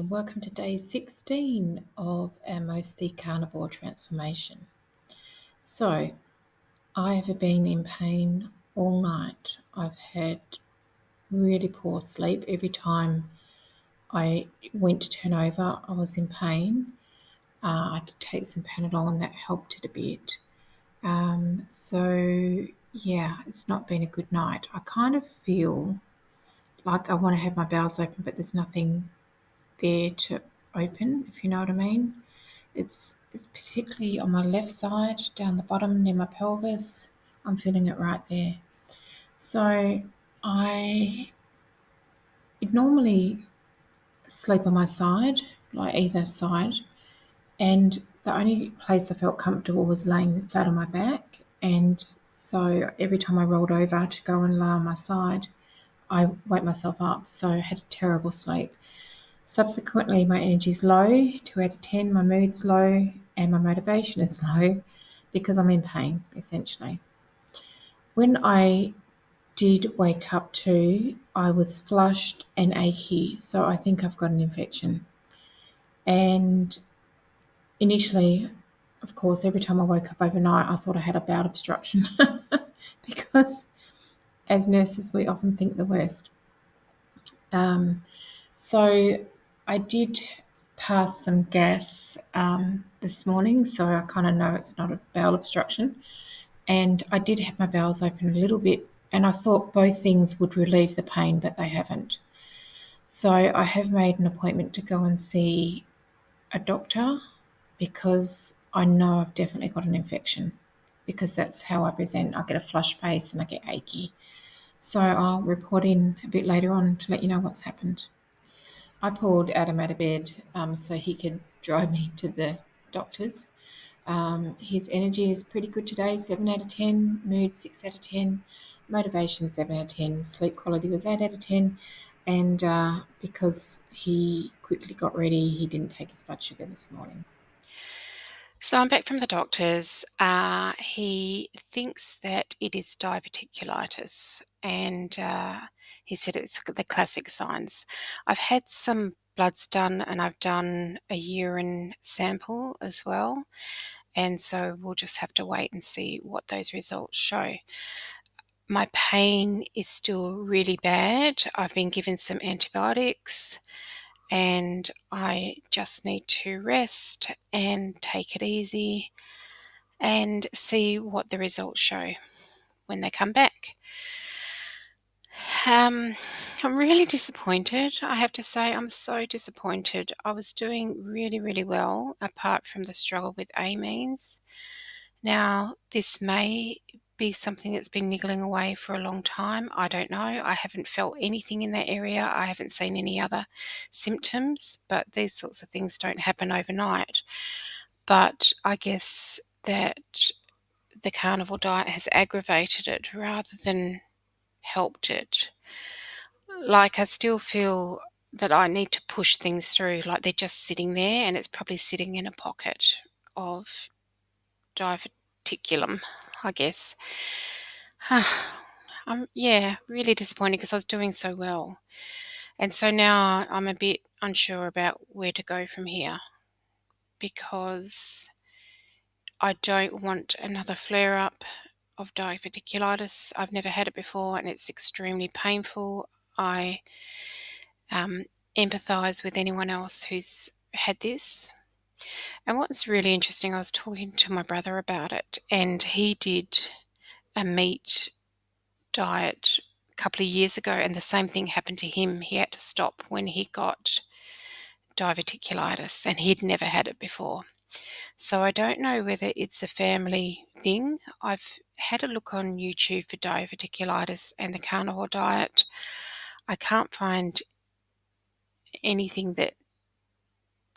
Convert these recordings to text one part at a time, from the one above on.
and welcome to day 16 of our mostly carnivore transformation. So, I have been in pain all night. I've had really poor sleep. Every time I went to turn over, I was in pain. I had to take some Panadol and that helped it a bit. Yeah, it's not been a good night. I kind of feel like I want to have my bowels open, but there's nothing there to open, if you know what I mean. It's particularly on my left side, down the bottom near my pelvis. I'm feeling it right there. So I normally sleep on my side, like either side, and the only place I felt comfortable was laying flat on my back. And so every time I rolled over to go and lie on my side, I wake myself up. So I had a terrible sleep. Subsequently, my energy's low, 2 out of 10, my mood's low, and my motivation is low because I'm in pain, essentially. When I did wake up too, I was flushed and achy, so I think I've got an infection. And initially, of course, every time I woke up overnight, I thought I had a bowel obstruction because as nurses, we often think the worst. So I did pass some gas this morning, so I kind of know it's not a bowel obstruction. And I did have my bowels open a little bit, and I thought both things would relieve the pain, but they haven't. So I have made an appointment to go and see a doctor because I know I've definitely got an infection because that's how I present. I get a flushed face and I get achy. So I'll report in a bit later on to let you know what's happened. I pulled Adam out of bed so he could drive me to the doctor's. His energy is pretty good today, 7 out of 10, mood 6 out of 10, motivation 7 out of 10, sleep quality was 8 out of 10, and because he quickly got ready, he didn't take his blood sugar this morning. So I'm back from the doctor's. He thinks that it is diverticulitis, and he said it's the classic signs. I've had some bloods done, and I've done a urine sample as well, and so we'll just have to wait and see what those results show. My pain is still really bad. I've been given some antibiotics, and I just need to rest and take it easy and see what the results show when they come back. I'm really disappointed. I have to say, I'm so disappointed. I was doing really, really well apart from the struggle with amines. Now, this may be something that's been niggling away for a long time. I don't know. I haven't felt anything in that area. I haven't seen any other symptoms, but these sorts of things don't happen overnight. But I guess that the carnivore diet has aggravated it rather than helped it. Like, I still feel that I need to push things through, like they're just sitting there and it's probably sitting in a pocket of diverticulum, I guess. I'm really disappointed because I was doing so well. And so now I'm a bit unsure about where to go from here because I don't want another flare up of diverticulitis. I've never had it before and it's extremely painful. I empathise with anyone else who's had this. And what's really interesting, I was talking to my brother about it, and he did a meat diet a couple of years ago, and the same thing happened to him. He had to stop when he got diverticulitis, and he'd never had it before. So I don't know whether it's a family thing. I've had a look on YouTube for diverticulitis and the carnivore diet. I can't find anything that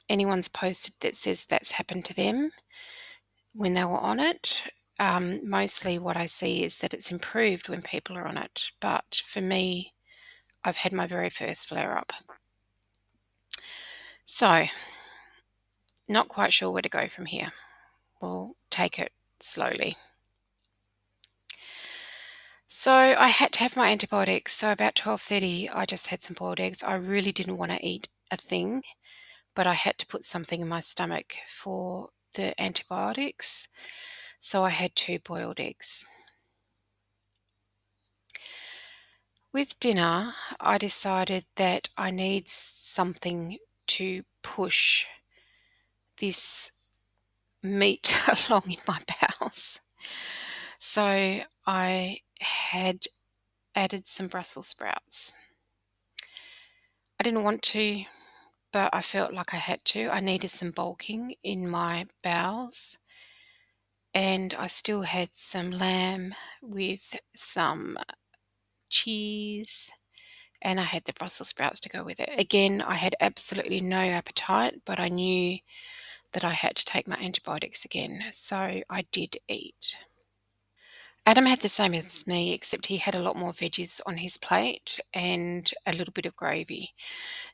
anyone's posted that says that's happened to them when they were on it. Mostly what I see is that it's improved when people are on it. But for me, I've had my very first flare-up. So, not quite sure where to go from here. We'll take it slowly. So I had to have my antibiotics. So about 12:30, I just had some boiled eggs. I really didn't want to eat a thing, but I had to put something in my stomach for the antibiotics, so I had 2 boiled eggs. With dinner, I decided that I need something to push this meat along in my bowels. So I had added some Brussels sprouts. I didn't want to, but I felt like I had to. I needed some bulking in my bowels, and I still had some lamb with some cheese, and I had the Brussels sprouts to go with it. Again, I had absolutely no appetite, but I knew that I had to take my antibiotics again, so I did eat. Adam had the same as me, except he had a lot more veggies on his plate and a little bit of gravy.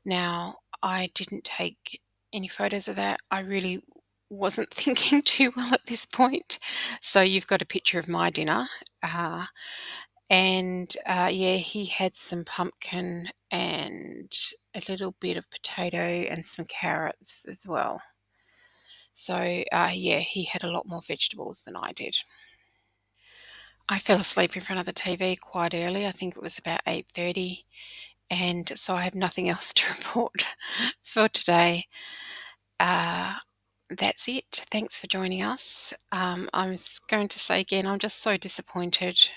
Now, I didn't take any photos of that. I really wasn't thinking too well at this point. So you've got a picture of my dinner. Yeah, he had some pumpkin and a little bit of potato and some carrots as well. So, yeah, he had a lot more vegetables than I did. I fell asleep in front of the TV quite early. I think it was about 8:30, and so I have nothing else to report for today. Uh, that's it. Thanks for joining us. I was going to say again, I'm just so disappointed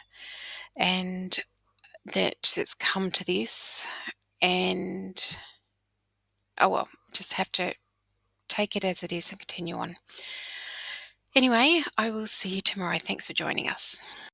and that it's come to this, and oh well, just have to take it as it is and continue on. Anyway, I will see you tomorrow. Thanks for joining us.